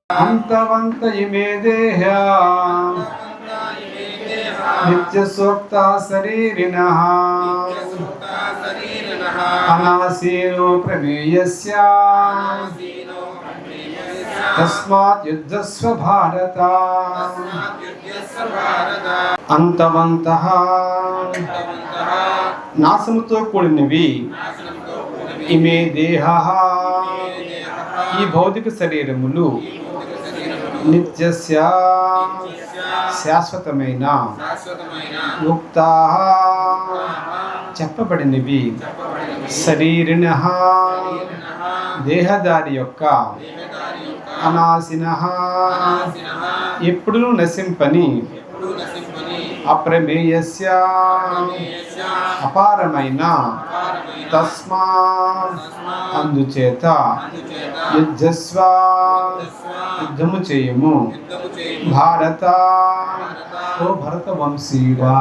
అంతవంత ఇమే దేహా నిత్యసూక్త శరీరిణః అనాసీనో ప్రమేయస్య తస్మాత్ యుద్ధస్వ భారత. అంతవంతః నాశముతో కూడినవి, ఇమే దేహః ఈ భౌతిక శరీరములు, నిత్యస్య శాశ్వతమైన, యుక్తాః చెప్పబడినవి, శరీరిణః దేహదారి యొక్క, అనాశినః ఎప్పుడూ నశింపని, అప్రమేయస్య అపారమైన, తస్మాత్ అందుచేత, యుద్ధస్వ యుద్ధము చేయము, భారత ఓ భరత వంశీయుడా.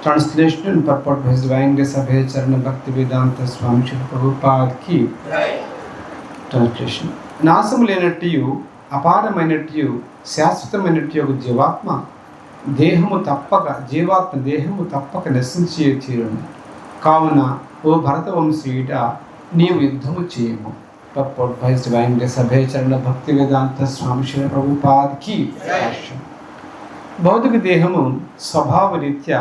Translation and purport by His Divine Grace Abhay Charana Bhakti Vedanta Swami Srila Prabhupada ki. Translation. నాశము లేనట్టు అపారమైనట్టు శాశ్వతమైనట్టు ఒక జీవాత్మ దేహము తప్పక నశించి తీరును. కావున ఓ భరతవంశీయుడ నీవు యుద్ధము చేయము. Purport by His Divine Grace Abhay Charana Bhakti Vedanta Swami Srila Prabhupada ki. భౌతిక దేహము స్వభావ రీత్యా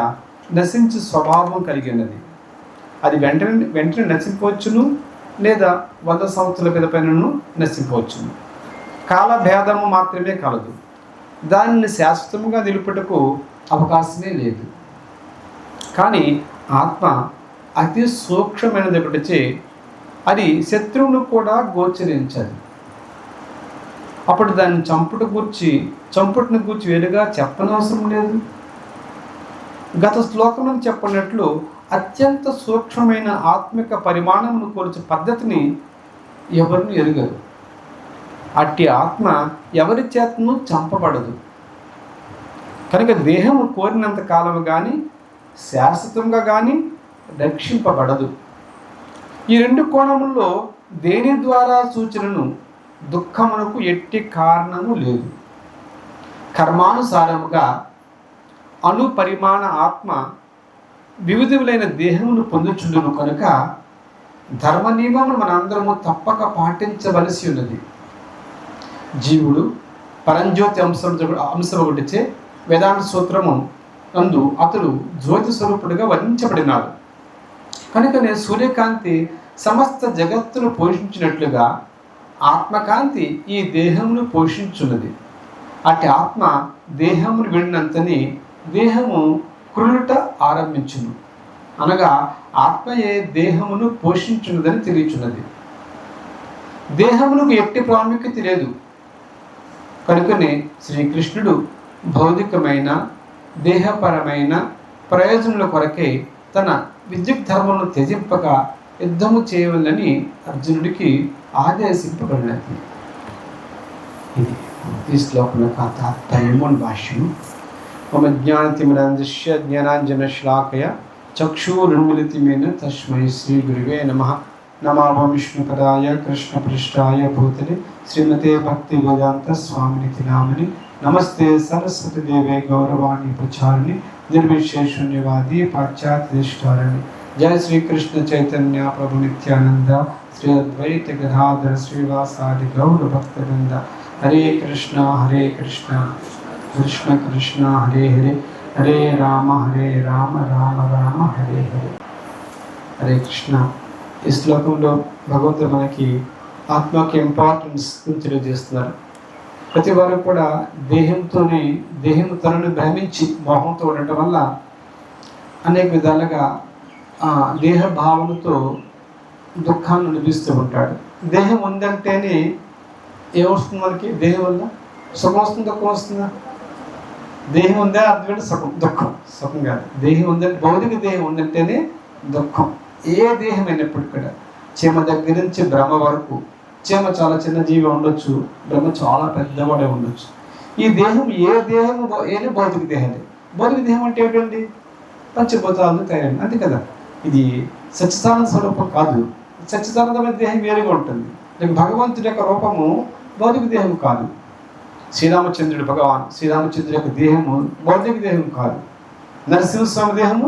నశించు స్వభావం కలిగి ఉన్నది. అది వెంటనే నశింపవచ్చును, లేదా 100 సంవత్సరాల పిదపైనను నశింపవచ్చును. కాలభేదము మాత్రమే కలదు. దానిని శాశ్వతంగా నిలుపుటకు అవకాశమే లేదు. కానీ ఆత్మ అతి సూక్ష్మమైనది ఒకటిచే అది శత్రువును కూడా గోచరించదు. అప్పుడు దాన్ని చంపుటను గూర్చి వేరుగా చెప్పనవసరం లేదు. గత శ్లోకంలో చెప్పినట్లు అత్యంత సూక్ష్మమైన ఆత్మిక పరిమాణమును కోర్చే పద్ధతిని ఎవరిని ఎరుగరు. అట్టి ఆత్మ ఎవరి చేతను చంపబడదు. కనుక దేహము కోరినంత కాలము కానీ శాశ్వతంగా కానీ రక్షింపబడదు. ఈ 2 కోణముల్లో దేని ద్వారా సూచనను దుఃఖమునకు ఎట్టి కారణము లేదు. కర్మానుసారముగా అణుపరిమాణ ఆత్మ వివిధములైన దేహమును పొందుచుండును కనుక ధర్మ నియమమును మనందరము తప్పక పాటించవలసి ఉన్నది. జీవుడు పరంజ్యోతి అంశం ఒకటిచే వేదాంత సూత్రము నందు అతడు జ్యోతి స్వరూపుడుగా వర్ణించబడినాడు. కనుకనే సూర్యకాంతి సమస్త జగత్తును పోషించినట్లుగా ఆత్మకాంతి ఈ దేహమును పోషించున్నది. అట్టి ఆత్మ దేహమును విడినంతని దేహము కృలుట ఆరంభించును. అనగా ఆత్మయే దేహమును పోషించున్నదని తెలియచున్నది. దేహమునకు ఎట్టి ప్రాముఖ్యత లేదు. కనుకనే శ్రీకృష్ణుడు భౌతికమైన దేహపరమైన ప్రయోజనముల కొరకే తన విద్యుత్ ధర్మమును త్యజింపక యుద్ధము చేయవలని అర్జునుడికి ఆదేశింపబడినది. ఇది ఈ శ్లోకం యొక్క తాత్పర్యము భాష్యము. మమ జ్ఞానతిమిరంజస్య జ్ఞానాంజనశ్లాకయ చక్షురున్మిలితమేన తస్మై శ్రీ గురువే నమః. నమామి విష్ణుపదాయ కృష్ణపృష్ఠాయ భూతలే శ్రీమతే భక్తి వేదాంత స్వామినితి నామని. నమస్తే సరస్వతి దేవే గౌరవాణి ప్రచారిణి నిర్విశేషణ్యవాది పాశ్చాత్యధిష్టారిణి. జయ శ్రీకృష్ణ చైతన్య ప్రభు నిత్యానంద శ్రీ అద్వైత గదాధర శ్రీవాసాది గౌర భక్తవృంద. హరే కృష్ణ కృష్ణ కృష్ణ హరే హరే, హరే రామ రామ రామ హరే హరే. హరే కృష్ణ. ఈ శ్లోకంలో భగవంతుడు మనకి ఆత్మకి ఇంపార్టెన్స్ తెలియజేస్తున్నారు. ప్రతి వారు కూడా దేహము తనను భ్రమించి మోహంతో ఉండటం వల్ల అనేక విధాలుగా దేహ భావనతో దుఃఖాన్ని అనుభవిస్తూ ఉంటాడు. దేహం ఉందంటేనే ఏమొస్తుంది మనకి? దేహం వల్ల సుఖం వస్తుంది, దుఃఖం వస్తుందా? దేహం ఉందా అర్థం సుఖం కాదు. దేహం ఉందంటే భౌతిక దేహం ఉందంటేనే దుఃఖం. ఏ దేహం అయినప్పటికీ కూడా చీమ దగ్గర నుంచి బ్రహ్మ వరకు. చీమ చాలా చిన్న జీవి ఉండొచ్చు, బ్రహ్మ చాలా పెద్దవాడే ఉండొచ్చు. ఈ దేహం ఏ భౌతిక దేహాలే. భౌతిక దేహం అంటే ఏమిటండి? పంచభూతాలను తయారైంది, అంతే కదా. ఇది సచ్చిదానంద స్వరూపం కాదు. సచ్చిదానందమైన దేహం వేరుగా ఉంటుంది. భగవంతుడి యొక్క రూపము భౌతిక దేహం కాదు. శ్రీరామచంద్రుడు శ్రీరామచంద్రుడి యొక్క దేహము భౌతిక దేహం కాదు. నరసింహస్వామి దేహము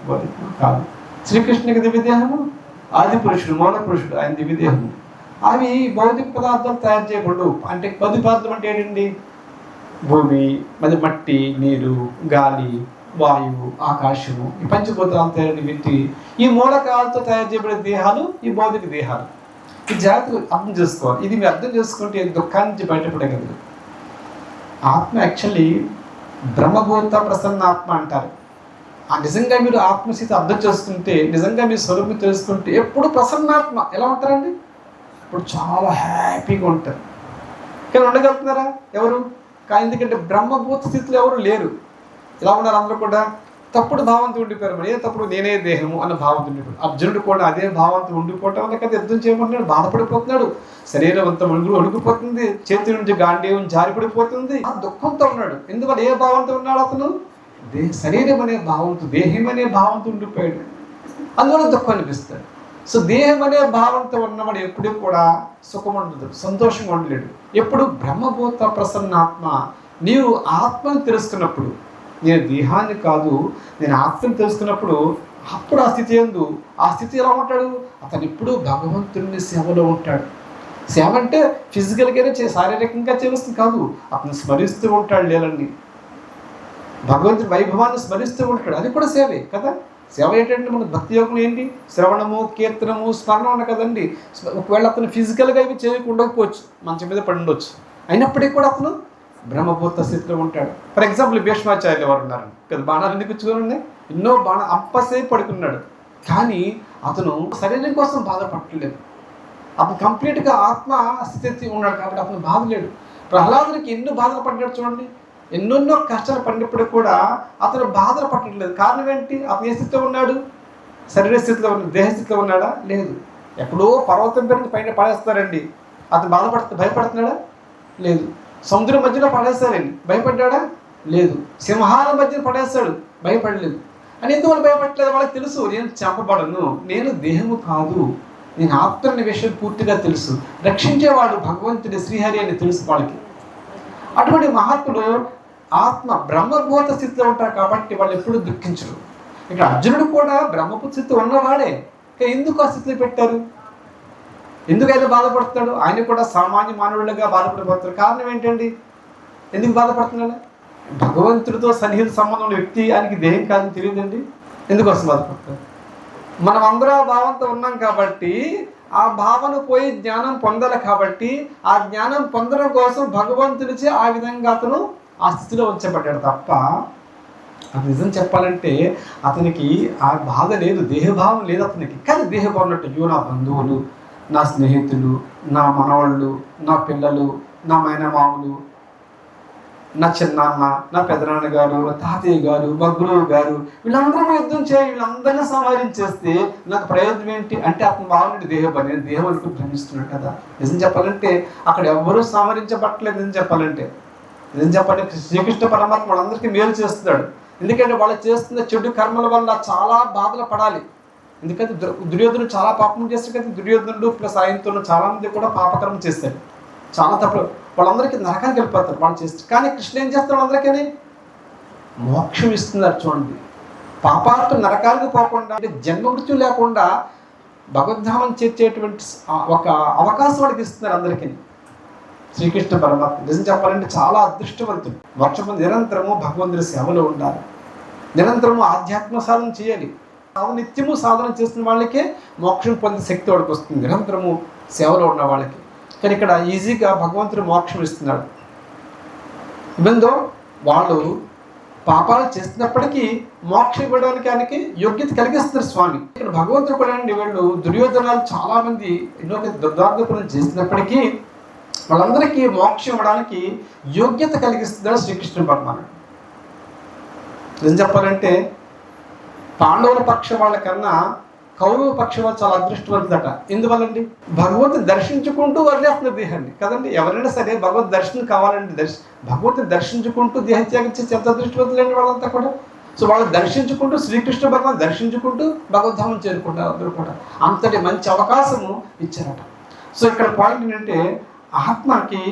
భౌతికం కాదు. శ్రీకృష్ణునికి దివ్య దేహము ఆది పురుషుడు, మూల పురుషుడు, ఆయన దివ్య దేహము. అవి భౌతిక పదార్థాలు తయారు చేయకూడదు. అంటే భౌతిక పదార్థం అంటే ఏంటండి? భూమి, మట్టి, నీరు, గాలి, వాయువు, ఆకాశము, ఈ పంచభూతాలు తయారు పెట్టి ఈ మూలకాలతో తయారు చేయబడే దేహాలు ఈ భౌతిక దేహాలు. ఈ జాగ్రత్తగా అర్థం చేసుకోవాలి. ఇది మీరు అర్థం చేసుకుంటే దుఃఖాన్ని నుంచి బయటపడగలరు. ఆత్మ యాక్చువల్లీ బ్రహ్మభూత ప్రసన్న ఆత్మ అంటారు. నిజంగా మీరు ఆత్మస్థితి అర్థం చేసుకుంటే, నిజంగా మీ స్వరూపం తెలుసుకుంటే ఎప్పుడు ప్రసన్నాత్మ ఎలా ఉంటారండి? ఇప్పుడు చాలా హ్యాపీగా ఉంటారు. కానీ ఉండగలుగుతున్నారా ఎవరు? కానీ ఎందుకంటే బ్రహ్మభూత స్థితిలో ఎవరు లేరు. ఎలా ఉన్నారు? అందరూ కూడా తప్పుడు భావంతో ఉండిపోయారు. మరి తప్పుడు నేనే దేహము అన్న భావంతో ఉండిపోయాడు. అర్జునుడు కూడా అదే భావంతో ఉండిపోవటం వల్ల కదా యుద్ధం చేయమంటున్నాడు, బాధపడిపోతున్నాడు. శరీరం అంతా వణుకుపోతుంది, చేతి నుంచి గాంధీవం జారిపడిపోతుంది. ఆ దుఃఖంతో ఉన్నాడు. ఎందువల్ల? ఏ భావంతో ఉన్నాడు అతను? శరీరం అనే భావంతో, దేహం అనే భావంతో ఉండిపోయాడు. అందువల్ల దుఃఖం అనిపిస్తాడు. సో దేహం అనే భావంతో ఉన్నవాడు ఎప్పుడూ కూడా సుఖం ఉండదు, సంతోషంగా ఉండలేడు. ఎప్పుడు బ్రహ్మభూత ప్రసన్నాత్మ. నీవు ఆత్మను తెలుసుకున్నప్పుడు, నేను దేహాన్ని కాదు నేను ఆత్మను తెలుసుకున్నప్పుడు, అప్పుడు ఆ స్థితి ఎందు, ఆ స్థితి ఎలా ఉంటాడు? అతను ఎప్పుడు భగవంతుని సేవలో ఉంటాడు. సేవ అంటే ఫిజికల్గానే శారీరకంగా చేస్తుంది కాదు, అతను స్మరిస్తూ ఉంటాడు. లేదండి, భగవంతుడి వైభవాన్ని స్మరిస్తూ ఉంటాడు. అది కూడా సేవే కదా. సేవ ఏంటంటే మన భక్తి యోగం ఏంటి? శ్రవణము, కీర్తనము, స్మరణ ఉన్న కదండి. ఒకవేళ అతను ఫిజికల్గా ఇవి చేయకుండకపోవచ్చు, మంచం మీద పడి ఉండొచ్చు, అయినప్పటికీ కూడా అతను బ్రహ్మభూత స్థితిలో ఉంటాడు. ఫర్ ఎగ్జాంపుల్ భీష్మాచార్యులు ఎవరు ఉన్నారు కదా, బాణాలు ఎందుకు ఇచ్చుకుని ఎన్నో అంపసేపు పడుకున్నాడు. కానీ అతను శరీరం కోసం బాధపడలేదు. అతను కంప్లీట్గా ఆత్మ స్థితి ఉన్నాడు కాబట్టి అతను బాధలేడు. ప్రహ్లాదునికి ఎన్నో బాధలు పడ్డాడు చూడండి. ఎన్నెన్నో కష్టాలు పడినప్పుడు కూడా అతను బాధలు పట్టట్లేదు. కారణం ఏంటి? అతను ఏ స్థితిలో ఉన్నాడు? శరీర స్థితిలో ఉన్నాడు. దేహస్థితిలో ఉన్నాడా? లేదు. ఎక్కడో పర్వతం పేరుని పైన పడేస్తారండి, అతను భయపడుతున్నాడా? లేదు. సముద్రం మధ్యలో పడేస్తారండి, భయపడ్డాడా? లేదు. సింహాల మధ్యన పడేస్తాడు, భయపడలేదు. అని ఎందువల్ల భయపడలేదు? వాళ్ళకి తెలుసు, నేను చంపబడను, నేను దేహము కాదు, నేను ఆత్మ అనే విషయం పూర్తిగా తెలుసు. రక్షించేవాడు భగవంతుడి శ్రీహరి అని తెలుసు వాళ్ళకి. అటువంటి మహాత్ములు ఆత్మ బ్రహ్మభూత స్థితిలో ఉంటారు కాబట్టి వాళ్ళు ఎప్పుడు దుఃఖించరు. ఇక్కడ అర్జునుడు కూడా బ్రహ్మభూత స్థితి ఉన్నవాడే, కానీ ఎందుకు ఆ స్థితిలో పెట్టారు? ఎందుకు ఆయన బాధపడుతున్నాడు? ఆయన కూడా సామాన్య మానవుడిగా బాధపడిపోతారు. కారణం ఏంటండి? ఎందుకు బాధపడుతున్నాడు? భగవంతుడితో సన్నిహిత సంబంధం ఉన్న వ్యక్తి ఆయనకి దేహం కాదని తెలియదండి, ఎందుకు వస్తుంది బాధపడతారు? మనం అందరూ ఆ భావంతో ఉన్నాం కాబట్టి, ఆ భావన పోయి జ్ఞానం పొందాలి కాబట్టి, ఆ జ్ఞానం పొందడం కోసం భగవంతునిచే ఆ విధంగా అతను ఆ స్థితిలో ఉంచబడ్డాడు తప్ప, అది నిజం చెప్పాలంటే అతనికి ఆ బాధ లేదు, దేహభావం లేదు అతనికి. కానీ దేహభావం ఉన్నట్టు, అయ్యో నా బంధువులు, నా స్నేహితులు, నా మనవాళ్ళు, నా పిల్లలు, నా మేనమామలు, నా చిన్నాన్న, నా పెదనాన్నగారు, తాతయ్య గారు, మా గురువు గారు, వీళ్ళందరూ యుద్ధం చేయి, వీళ్ళందరినీ సంహరించేస్తే నాకు ప్రయోజనం ఏంటి అంటే అతను బాగుండి దేహం, నేను దేహం అనుకుని భ్రమిస్తున్నాడు కదా. నిజం చెప్పాలంటే అక్కడ ఎవరూ సంహరించబట్టలేదు. నిజం చెప్పాలంటే శ్రీకృష్ణ పరమాత్మ వాళ్ళందరికీ మేలు చేస్తున్నాడు. ఎందుకంటే వాళ్ళు చేస్తున్న చెడు కర్మల వల్ల చాలా బాధలు పడాలి. ఎందుకంటే దుర్యోధనుడు చాలా పాపం చేస్తాడు కదా. దుర్యోధనుడు ప్లస్ ఆయనతో చాలా మంది కూడా పాపకర్మ చేస్తాడు, చాలా తప్పులు. వాళ్ళందరికీ నరకానికి వెళ్ళిపోతారు వాళ్ళు చేస్తారు. కానీ కృష్ణ ఏం చేస్తాడు? వాళ్ళందరికీ మోక్షం ఇస్తున్నారు చూడండి. పాపార్థం నరకానికి పోకుండా, అంటే జన్మమృత్యు లేకుండా భగవద్ధామం చేర్చేటువంటి ఒక అవకాశం వాళ్ళకి ఇస్తున్నారు అందరికీ శ్రీకృష్ణ పరమాత్మ. నిజం చెప్పాలంటే చాలా అదృష్టవంతుడు. మోక్షం నిరంతరము భగవంతుడి సేవలో ఉండాలి, నిరంతరము ఆధ్యాత్మ సాధన చేయాలి. నిత్యము సాధన చేస్తున్న వాళ్ళకే మోక్షం పొందే శక్తి వాడికి వస్తుంది, నిరంతరము సేవలో ఉన్న వాళ్ళకి. కానీ ఇక్కడ ఈజీగా భగవంతుడు మోక్షం ఇస్తున్నాడు. ఇబందో వాళ్ళు పాపాలు చేస్తున్నప్పటికీ మోక్షం ఇవ్వడానికి ఆయనకి యోగ్యత కలిగిస్తున్నారు స్వామి. ఇక్కడ భగవంతుడు కూడా అండి, వీళ్ళు దుర్యోధనాలు చాలా మంది ఎన్నో దుర్దార్థపనులు చేసినప్పటికీ వాళ్ళందరికీ మోక్షం ఇవ్వడానికి యోగ్యత కలిగిస్తున్నాడు శ్రీకృష్ణ పరమాత్మ. ఏం చెప్పాలంటే పాండవుల పక్షం వాళ్ళకన్నా కౌరవ పక్షం వాళ్ళు చాలా అదృష్టవంతుదట. ఎందువల్లండి? భగవంతుని దర్శించుకుంటూ వదిలేస్తున్నారు దేహాన్ని కదండి. ఎవరైనా సరే భగవద్ దర్శనం కావాలండి, భగవంతుని దర్శించుకుంటూ దేహత్యాగం చేసి ఎంత అదృష్టవంతులండి వాళ్ళంతా కూడా. సో వాళ్ళు దర్శించుకుంటూ శ్రీకృష్ణ భగవాన్ దర్శించుకుంటూ భగవద్ధామం చేరుకుంటారు అందరూ కూడా. అంతటి మంచి అవకాశము ఇచ్చారట. సో ఇక్కడ పాయింట్ ఏంటంటే ఆత్మకి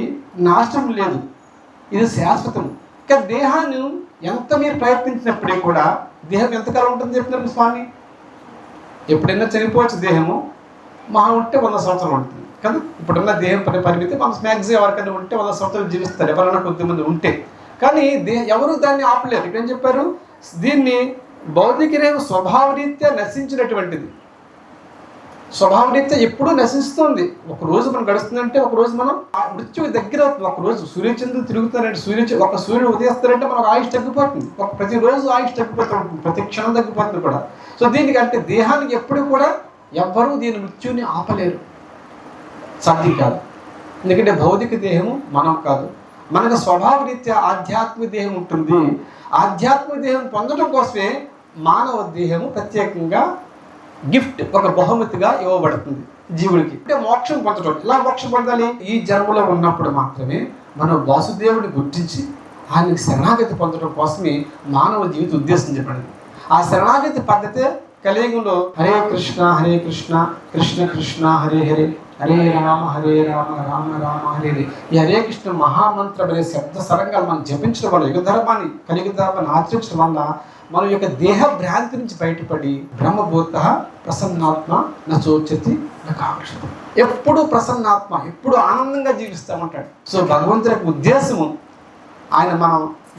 నాశనం లేదు, ఇది శాశ్వతం. కానీ దేహాన్ని ఎంత మీరు ప్రయత్నించినప్పటికీ కూడా దేహం ఎంతకాలం ఉంటుంది చెప్తున్నారు స్వామి. ఎప్పుడైనా చనిపోవచ్చు దేహము, మహా ఉంటే 100 సంవత్సరాలు ఉంటుంది కదా. ఇప్పుడున్న దేహం పరిమితి మన మ్యాక్సిమం ఎవరికైనా ఉంటే 100 సంవత్సరాలు జీవిస్తారు, ఎవరైనా కొద్దిమంది ఉంటే. కానీ ఎవరు దాన్ని ఆపలేరు. ఇక్కడ ఏం చెప్పారు, దీన్ని భౌతిక దేహం స్వభావరీత్యా నశించినటువంటిది, స్వభావరీత్యా ఎప్పుడూ నశిస్తుంది. ఒక రోజు మనం గడుస్తుందంటే ఒక రోజు మనం మృత్యువు దగ్గర అవుతుంది. ఒక రోజు సూర్యచంద్రుడు తిరుగుతారంటే ఒక సూర్యుడు ఉదయిస్తారంటే మనకు ఆయుష్ తగ్గిపోతుంది. ప్రతిరోజు ఆయుష్ తగ్గిపోతూ ఉంటుంది, ప్రతి క్షణం తగ్గిపోతుంది కూడా. సో దీనికి అంటే దేహానికి ఎప్పుడు కూడా ఎవ్వరూ దీని మృత్యుని ఆపలేరు, సాధ్యం కాదు. ఎందుకంటే భౌతిక దేహము మనం కాదు, మనకు స్వభావరీత్యా ఆధ్యాత్మిక దేహం ఉంటుంది. ఆధ్యాత్మిక దేహం పొందడం కోసమే మానవ దేహము ప్రత్యేకంగా గిఫ్ట్, ఒక బహుమతిగా ఇవ్వబడుతుంది జీవుడికి. అంటే మోక్షం పొందడం. ఇలా మోక్షం పొందాలి, ఈ జన్మలో ఉన్నప్పుడు మాత్రమే మనం వాసుదేవుని గుర్తించి ఆయనకి శరణాగతి పొందడం కోసమే మానవ జీవిత ఉద్దేశం చెప్పండి. ఆ శరణాగతి పద్ధతే కలియుగంలో హరే కృష్ణ కృష్ణ కృష్ణ హరే హరే, హరే రామ రామ రామ హరే హరే. ఈ హరే కృష్ణ మహామంత్రం అనే శబ్ద సరంగాలు మనం జపించడం వల్ల, యుగ ధర్మాన్ని కలియుగ ధర్మాన్ని ఆచరించడం వల్ల మన యొక్క దేహ భ్రాంతి నుంచి బయటపడి బ్రహ్మభూత ప్రసన్నాత్మ నచోచతి నకాంక్షతి, ఎప్పుడు ప్రసన్నాత్మ, ఎప్పుడు ఆనందంగా జీవిస్తామంటాడు. సో భగవంతుడి యొక్క ఉద్దేశము ఆయన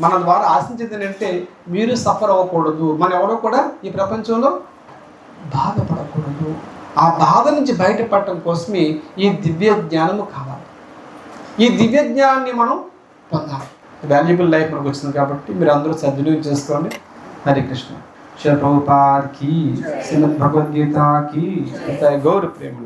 మన ద్వారా ఆశించేది ఏంటంటే మీరు సఫర్ అవ్వకూడదు, మనం ఎవరో కూడా ఈ ప్రపంచంలో బాధపడకూడదు. ఆ బాధ నుంచి బయటపడటం కోసమే ఈ దివ్య జ్ఞానము కావాలి. ఈ దివ్య జ్ఞానాన్ని మనం పొందాలి. వాల్యుబుల్ లైఫ్ మనకు వచ్చింది కాబట్టి మీరు అందరూ సద్వినియోగం చేసుకోండి. హరే కృష్ణ. శ్రీ ప్రభుపాద్ కీ, శ్రీమద్ భగవద్గీత కీ, గౌర ప్రేమ.